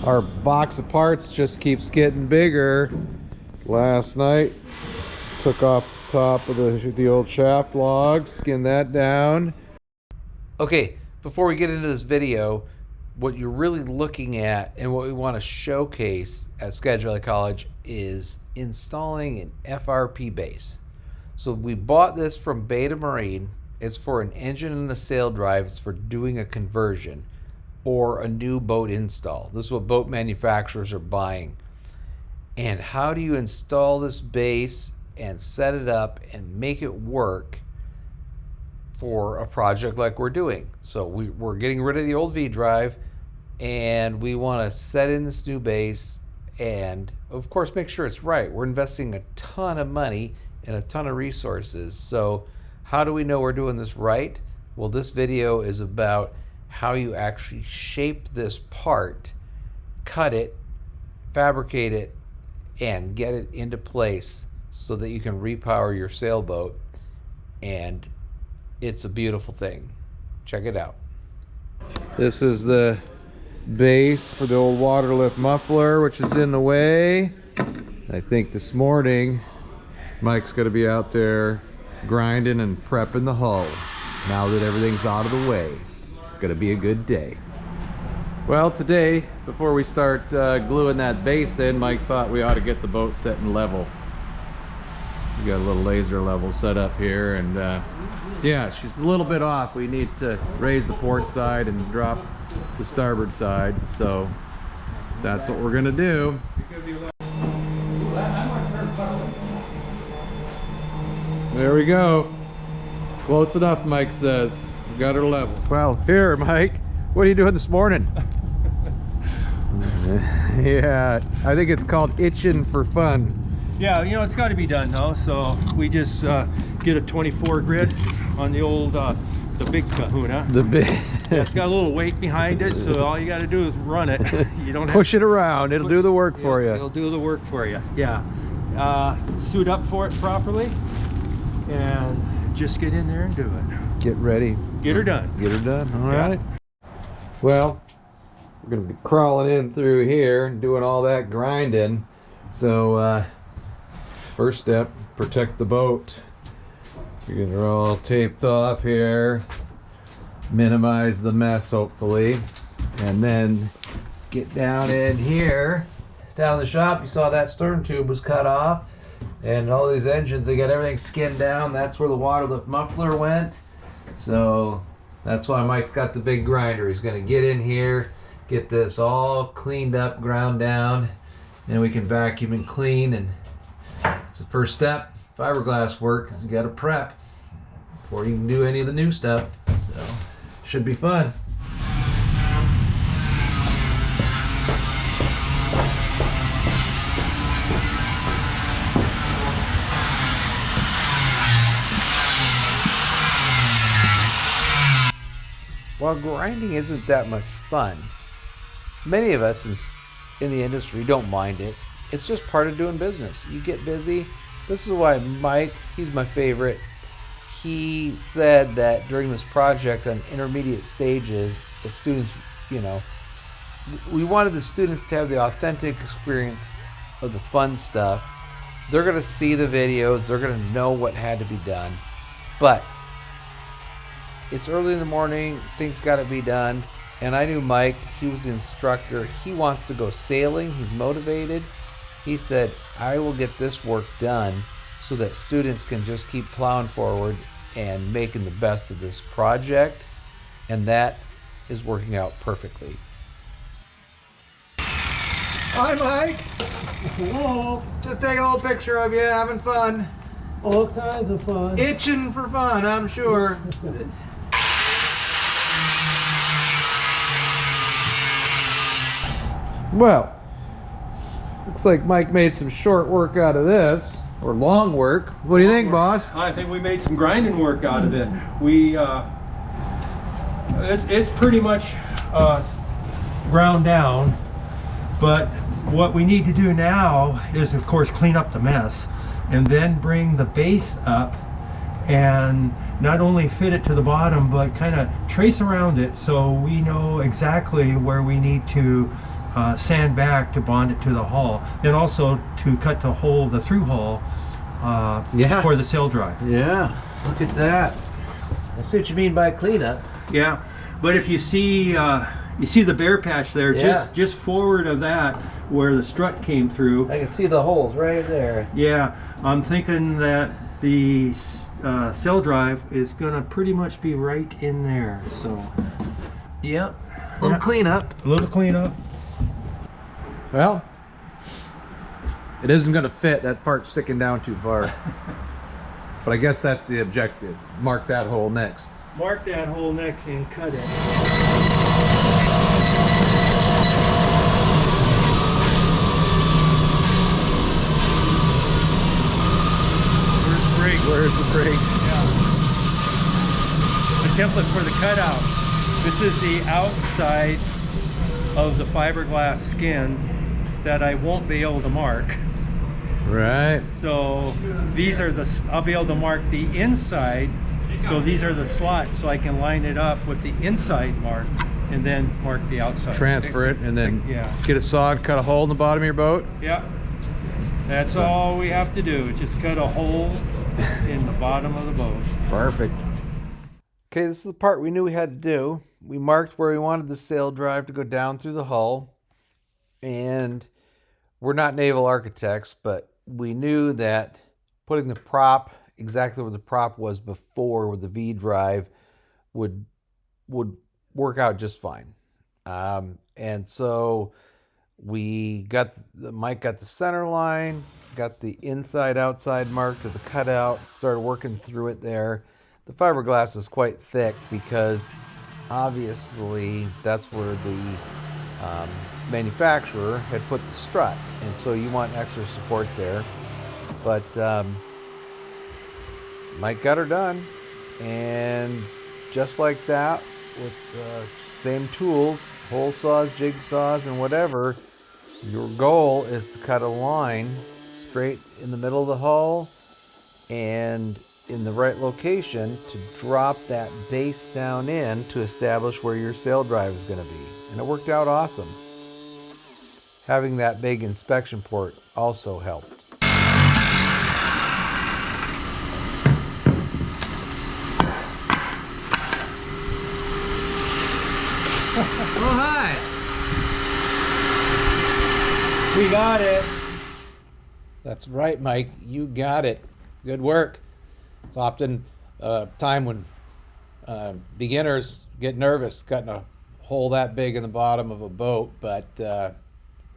Our box of parts just keeps getting bigger. Last night, took off the top of the old shaft log, skinned that down. Okay, before we get into this video, what you're really looking at and what we want to showcase at Skagit Valley College is installing an FRP base. So we bought this from Beta Marine. It's for an engine and a sail drive. It's for doing a conversion or a new boat install. This is what boat manufacturers are buying. And how do you install this base and set it up and make it work for a project like we're doing? So we're getting rid of the old V drive and we want to set in this new base and of course make sure it's right. We're investing a ton of money and a ton of resources. So how do we know we're doing this right? Well, this video is about how you actually shape this part, cut it, fabricate it, and get it into place so that you can repower your sailboat. And it's a beautiful thing. Check it out. This is the base for the old water lift muffler, which is in the way. I think this morning Mike's going to be out there grinding and prepping the hull now that everything's out of the way. Gonna be a good day. Well, today, before we start gluing that base in, Mike thought we ought to get the boat set and level. We got a little laser level set up here, and yeah, she's a little bit off. We need to raise the port side and drop the starboard side, so that's what we're gonna do. There we go. Close enough, Mike says. We got her level. Well, here, Mike, what are you doing this morning? Yeah, I think it's called itching for fun. Yeah, you know, it's got to be done now, so we just get a 24 grid on the old, the big kahuna. The big... Yeah, it's got a little weight behind it, so all you got to do is run it. You don't have push it around. It'll do the work for you. It'll do the work for you, yeah. Suit up for it properly, and just get in there and do it. Get ready. Get her done. Get her done. All right. Well, we're going to be crawling in through here and doing all that grinding. So, first step, protect the boat. You're getting her all taped off here. Minimize the mess, hopefully. And then get down in here. Down in the shop, you saw that stern tube was cut off. And all these engines, they got everything skinned down. That's where the water lift muffler went. So that's why Mike's got the big grinder. He's going to get in here, get this all cleaned up, ground down, and we can vacuum and clean. And it's the first step. Fiberglass work is you got to prep before you can do any of the new stuff. So should be fun. While grinding isn't that much fun, many of us in the industry don't mind it. It's just part of doing business. You get busy. This is why Mike, he's my favorite. He said that during this project on intermediate stages, the students, you know, we wanted the students to have the authentic experience of the fun stuff. They're going to see the videos. They're going to know what had to be done. But it's early in the morning, things got to be done, and I knew Mike, he was the instructor, he wants to go sailing, he's motivated. He said, I will get this work done so that students can just keep plowing forward and making the best of this project, and that is working out perfectly. Hi, Mike. Hello. Just taking a little picture of you, having fun. All kinds of fun. Itching for fun, I'm sure. Well, looks like Mike made some short work out of this, or long work. What do you think, boss? I think we made some grinding work out of it. We, it's pretty much ground down, but what we need to do now is, of course, clean up the mess, and then bring the base up and not only fit it to the bottom, but kind of trace around it so we know exactly where we need to sand back to bond it to the hull. Then also to cut the hole, the through hull, for the sail drive. Yeah, look at that. I see what you mean by cleanup. Yeah, but if you see the bare patch there, just forward of that where the strut came through. I can see the holes right there. Yeah, I'm thinking that the sail drive is gonna pretty much be right in there. So, yep, a little cleanup. A little cleanup. Well, it isn't gonna fit. That part's sticking down too far. But I guess that's the objective. Mark that hole next. Mark that hole next and cut it. Where's the brake? Yeah. The template for the cutout. This is the outside of the fiberglass skin that I won't be able to mark. Right. So these are I'll be able to mark the inside. So these are the slots, so I can line it up with the inside mark and then mark the outside. Transfer it and then get it sawed, cut a hole in the bottom of your boat. Yeah. That's all we have to do. Just cut a hole in the bottom of the boat. Perfect. Okay, this is the part we knew we had to do. We marked where we wanted the sail drive to go down through the hull. And we're not naval architects, but we knew that putting the prop exactly where the prop was before with the V drive would work out just fine. And so Mike got the center line, got the inside outside mark to the cutout, started working through it there. The fiberglass was quite thick because obviously that's where the manufacturer had put the strut, and so you want extra support there. But Mike got her done, and just like that, with same tools, hole saws, jigsaws, and whatever, your goal is to cut a line straight in the middle of the hull and in the right location to drop that base down in to establish where your sail drive is going to be. And it worked out awesome. Having that big inspection port also helped. Oh, hi. We got it. That's right, Mike. You got it. Good work. It's often a time when beginners get nervous cutting a hole that big in the bottom of a boat, but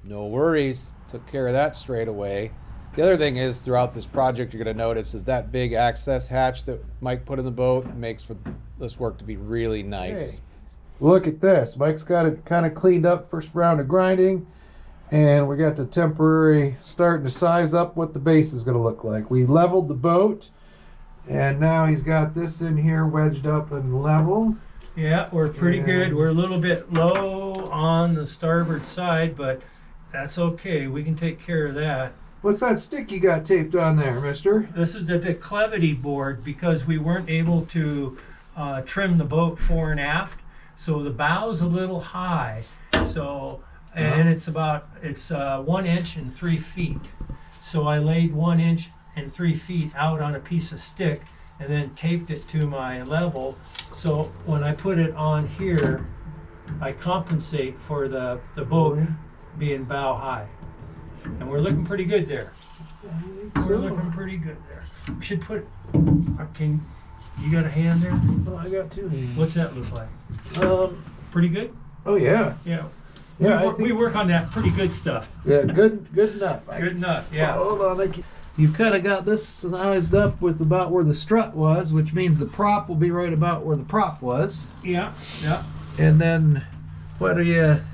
no worries. Took care of that straight away. The other thing is, throughout this project, you're going to notice is that big access hatch that Mike put in the boat makes for this work to be really nice. Hey. Look at this. Mike's got it kind of cleaned up first round of grinding, and we got the temporary starting to size up what the base is going to look like. We leveled the boat, and now he's got this in here wedged up and level. Yeah, we're pretty good. We're a little bit low on the starboard side, but that's okay. We can take care of that. What's that stick you got taped on there, mister? This is the declivity board because we weren't able to trim the boat fore and aft. So the bow's a little high, so and it's 1 inch and 3 feet. So I laid 1 inch and 3 feet out on a piece of stick and then taped it to my level. So when I put it on here, I compensate for the boat being bow high, and we're looking pretty good there. We're looking pretty good there. We should put. You got a hand there? Oh, I got 2 hands. What's that look like? Pretty good? Oh, yeah. Yeah. Yeah, we work on that pretty good stuff. Yeah, good enough. Good enough, yeah. Well, hold on. You've kind of got this sized up with about where the strut was, which means the prop will be right about where the prop was. Yeah, yeah. And then,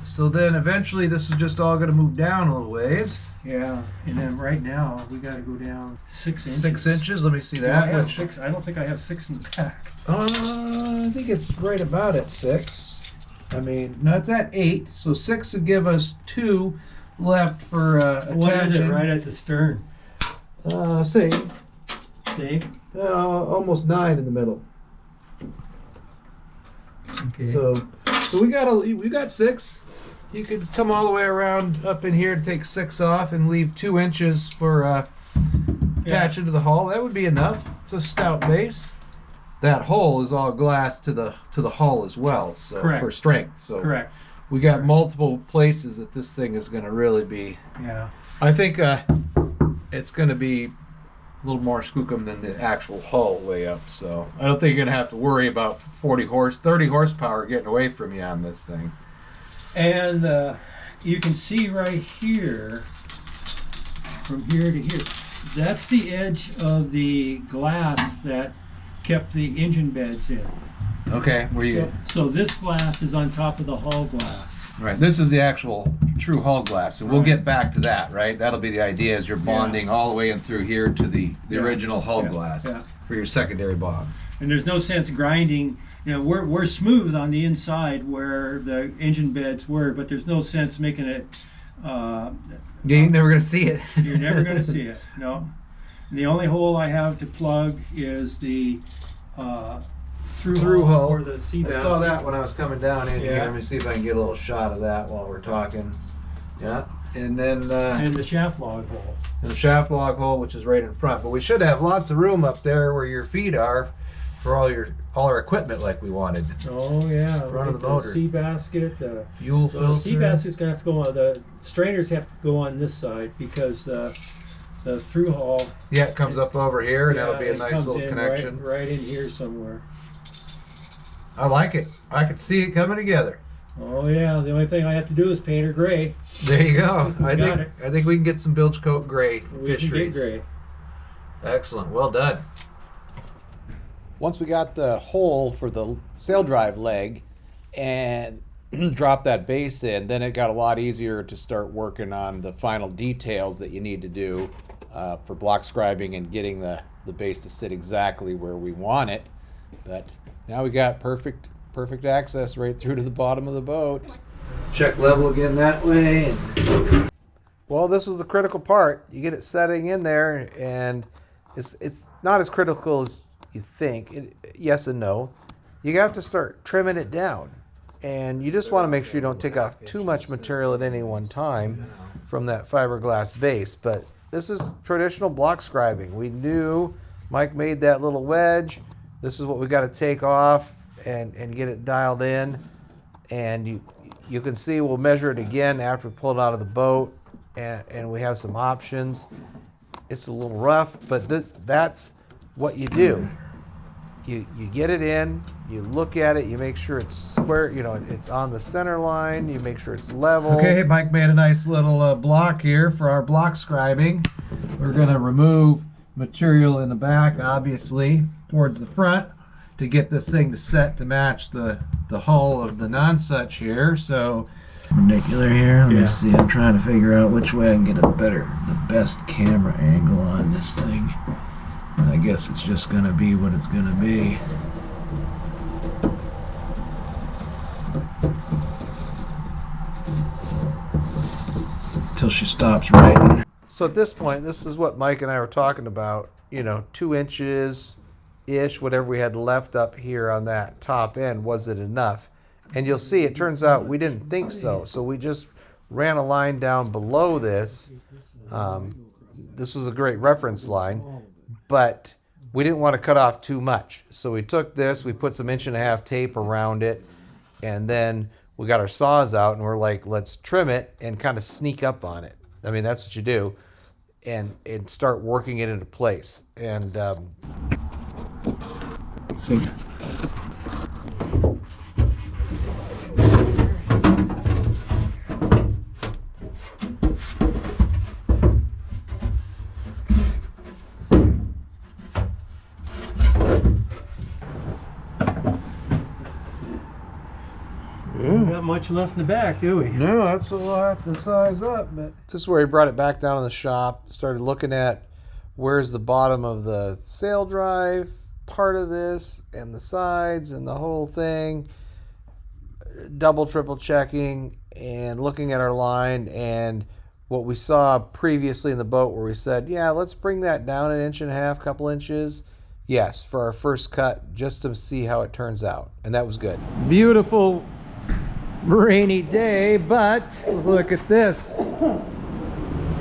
so then eventually this is just all going to move down a little ways. Yeah, and then right now we got to go down 6 inches. 6 inches? Let me see that. I have 6. I don't think I have 6 in the back. I think it's right about at 6. I mean, no, it's at 8. So 6 would give us 2 left for attaching. What is it right at the stern? Same. Same? Almost 9 in the middle. Okay. So we got 6. you could come all the way around up in here to take 6 off and leave 2 inches for attaching to the hull. That would be enough. It's a stout base. That hole is all glass to the hull as well, so Correct. for strength. So Correct. we got multiple places that this thing is going to really be. Yeah. I think it's going to be a little more skookum than the actual hull layup. So I don't think you're going to have to worry about 30 horsepower getting away from you on this thing. And you can see right here, from here to here, that's the edge of the glass that kept the engine beds in. Okay, where you? So this glass is on top of the hull glass. Right, this is the actual true hull glass, and we'll get back to that, right? That'll be the idea, is you're bonding all the way in through here to the original hull glass for your secondary bonds. And there's no sense grinding. You know, we're smooth on the inside where the engine beds were, but there's no sense making it. You're never going to see it. You're never going to see it. No. And the only hole I have to plug is the through hull for the sea basket. I saw that when I was coming down in here. Yeah. Let me see if I can get a little shot of that while we're talking. Yeah, and then and the shaft log hole. And the shaft log hole, which is right in front. But we should have lots of room up there where your feet are for all our equipment like we wanted. Oh yeah, front of the motor. Sea basket, the fuel filter. The sea basket's gonna have to go on. The strainers have to go on this side because the through hull. Yeah, it comes up over here, and that'll be a nice little connection. Right in here somewhere. I like it. I could see it coming together. Oh yeah, the only thing I have to do is paint her gray. There you go. I think we can get some bilge coat gray from We can Fisheries. get gray. Excellent. Well done. Once we got the hole for the Saildrive leg and dropped that base in, then it got a lot easier to start working on the final details that you need to do for block scribing and getting the base to sit exactly where we want it. But now we got perfect access right through to the bottom of the boat. Check level again that way. Well, this was the critical part. You get it setting in there, and it's not as critical as you think. Yes and no. You have to start trimming it down, and you just want to make sure you don't take off too much material at any one time from that fiberglass base. But this is traditional block scribing. We knew Mike made that little wedge. This is what we got to take off and get it dialed in. And you can see we'll measure it again after we pull it out of the boat, and we have some options. It's a little rough, but that's what you do. You get it in, you look at it, you make sure it's square, it's on the center line, you make sure it's level. Okay, Mike made a nice little block here for our block scribing. We're going to remove material in the back, obviously, towards the front to get this thing to set to match the hull of the non-such here. So, perpendicular here. Let me see. I'm trying to figure out which way I can get the best camera angle on this thing. I guess it's just going to be what it's going to be. Until she stops writing. So at this point, this is what Mike and I were talking about, 2 inches-ish, whatever we had left up here on that top end, was it enough? And you'll see, it turns out we didn't think so. So we just ran a line down below this. This was a great reference line, but we didn't want to cut off too much. So we took this, we put some 1.5-inch tape around it, and then we got our saws out and we're like, let's trim it and kind of sneak up on it. I mean, that's what you do, and start working it into place. And see. Not much left in the back, do we? No, that's what we'll have to size up. But this is where he brought it back down in the shop, started looking at where's the bottom of the Saildrive part of this and the sides and the whole thing, double, triple checking and looking at our line and what we saw previously in the boat where we said, yeah, let's bring that down 1.5 inches, couple inches. Yes, for our first cut, just to see how it turns out. And that was good. beautiful rainy day, but look at this.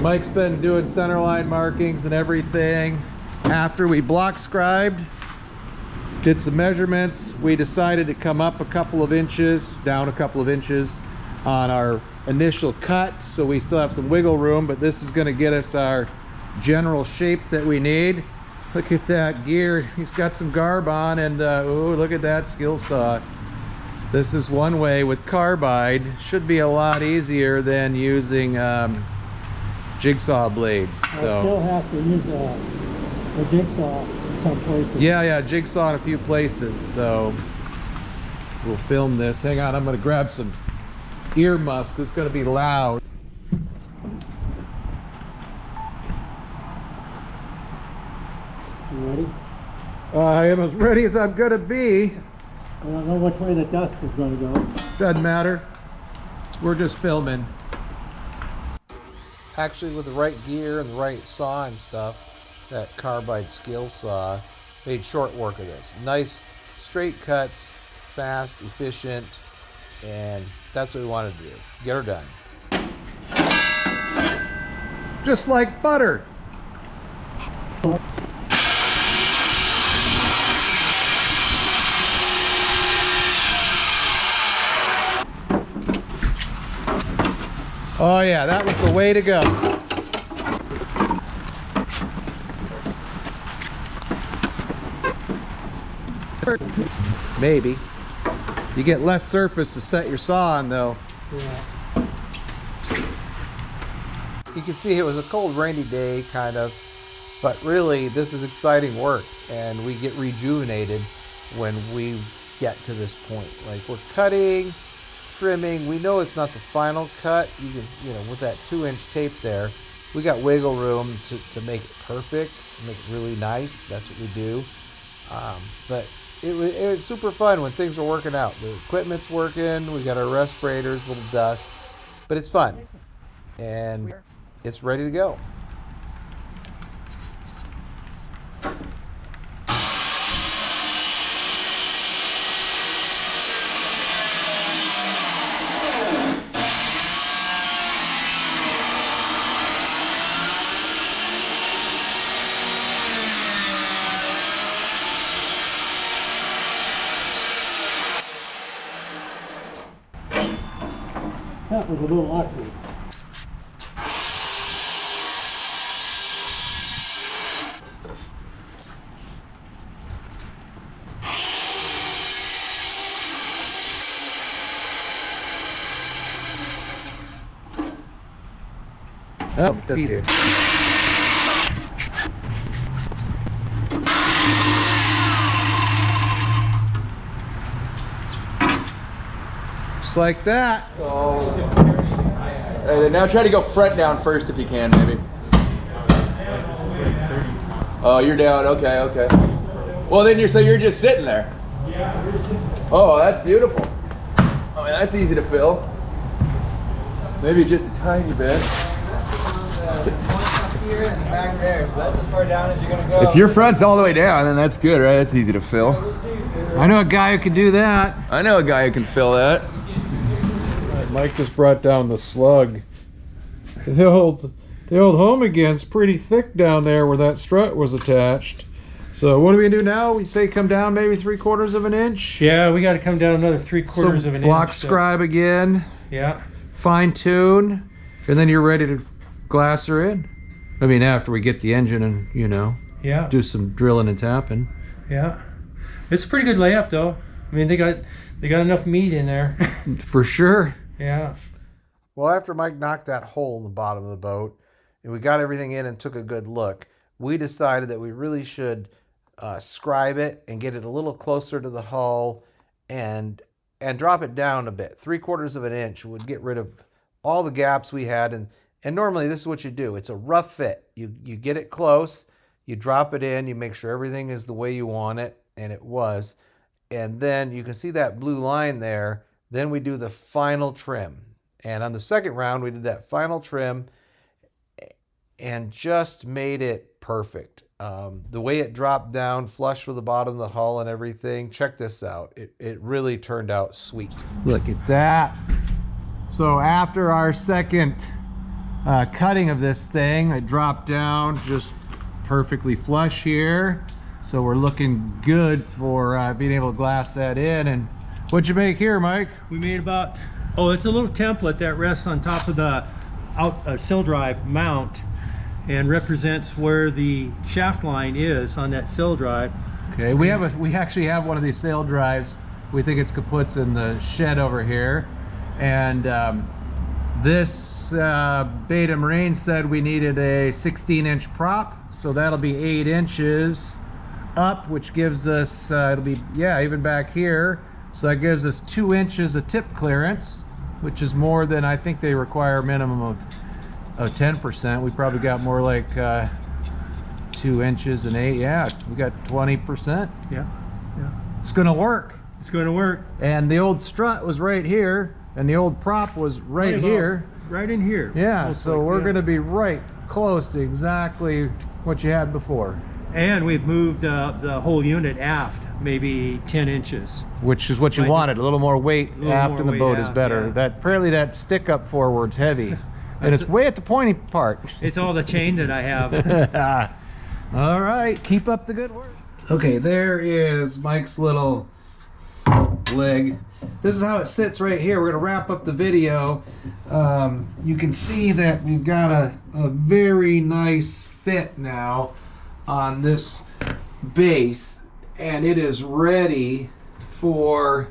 Mike's been doing centerline markings and everything. After we block scribed, did some measurements, we decided to come up a couple of inches, down a couple of inches on our initial cut, so we still have some wiggle room, but this is going to get us our general shape that we need. Look at that gear. He's got some garb on, and oh, look at that skill saw. This is one way with carbide. Should be a lot easier than using jigsaw blades. I still have to use a jigsaw in some places. Yeah, jigsaw in a few places. So we'll film this. Hang on, I'm gonna grab some ear muffs. It's gonna be loud. You ready? I am as ready as I'm gonna be. I don't know which way the dust is going to go. Doesn't matter. We're just filming. Actually, with the right gear and the right saw and stuff, that carbide skill saw made short work of this. Nice straight cuts, fast, efficient, and that's what we wanted to do. Get her done. Just like butter. Oh yeah, that was the way to go. Maybe. You get less surface to set your saw on though. Yeah. You can see it was a cold, rainy day, kind of, but really this is exciting work, and we get rejuvenated when we get to this point. Like, we're cutting, trimming. We know it's not the final cut. You can, with that 2-inch tape there, we got wiggle room to make it perfect, make it really nice. That's what we do. But it was super fun when things were working out. The equipment's working. We got our respirators, little dust, but it's fun, and it's ready to go. That was a little awkward. Oh, that's good. Just like that. Now try to go front down first if you can, maybe. Oh, you're down. Okay. Well, then you're just sitting there. Oh, that's beautiful. I mean, that's easy to fill. Maybe just a tiny bit. Here and back there, so that's as far down as you're gonna go. If your front's all the way down, then that's good, right? That's easy to fill. I know a guy who can do that. I know a guy who can fill that. Mike just brought down the slug. The old home again's pretty thick down there where that strut was attached. So what do we do now? We say come down maybe 3/4 of an inch. Yeah, we got to come down another 3/4 of an inch. Block scribe again. Yeah. Fine tune, and then you're ready to glass her in. I mean, after we get the engine and Yeah. do some drilling and tapping. Yeah. It's a pretty good layup though. I mean, they got enough meat in there. For sure. Yeah. Well, after Mike knocked that hole in the bottom of the boat and we got everything in and took a good look, we decided that we really should scribe it and get it a little closer to the hull and drop it down a bit. 3/4 of an inch would get rid of all the gaps we had. And normally this is what you do. It's a rough fit. You get it close, you drop it in, you make sure everything is the way you want it, and it was. And then you can see that blue line there. Then we do the final trim. And on the second round, we did that final trim and just made it perfect. The way it dropped down flush with the bottom of the hull and everything, check this out. It really turned out sweet. Look at that. So after our second cutting of this thing, it dropped down just perfectly flush here. So we're looking good for being able to glass that in. And what'd you make here, Mike? We made about, oh, it's a little template that rests on top of the Saildrive mount and represents where the shaft line is on that Saildrive. Okay, we actually have one of these Saildrives. We think it's kaputs in the shed over here. And this Beta Marine said we needed a 16-inch prop, so that'll be 8 inches up, which gives us, it'll be, yeah, even back here. So that gives us 2 inches of tip clearance, which is more than I think they require a minimum of 10%. We probably got more like 2 inches and 8. Yeah, we got 20%. Yeah, yeah. It's gonna work. It's going to work. And the old strut was right here, and the old prop was right here. Right in here. Yeah, Most so likely, we're yeah. gonna be right close to exactly what you had before. And we've moved the whole unit aft, maybe 10 inches. Which is what you Right. wanted, a little more weight little aft more in the weight boat is aft, better. yeah. That apparently that stick up forward's heavy. And it's way at the pointy part. It's all the chain that I have. All right, keep up the good work. Okay, there is Mike's little leg. This is how it sits right here. We're gonna wrap up the video. You can see that we've got a very nice fit now on this base, and it is ready for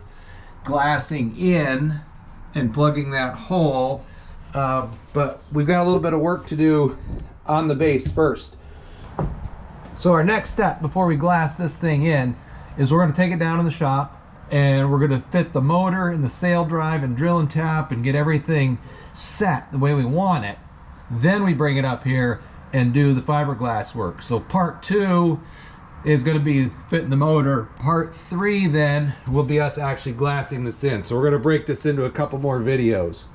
glassing in and plugging that hole. But we've got a little bit of work to do on the base first. So our next step before we glass this thing in is we're going to take it down in the shop and we're going to fit the motor and the Saildrive and drill and tap and get everything set the way we want it. Then we bring it up here and do the fiberglass work. So part 2 is going to be fitting the motor. Part 3 then will be us actually glassing this in. So we're going to break this into a couple more videos.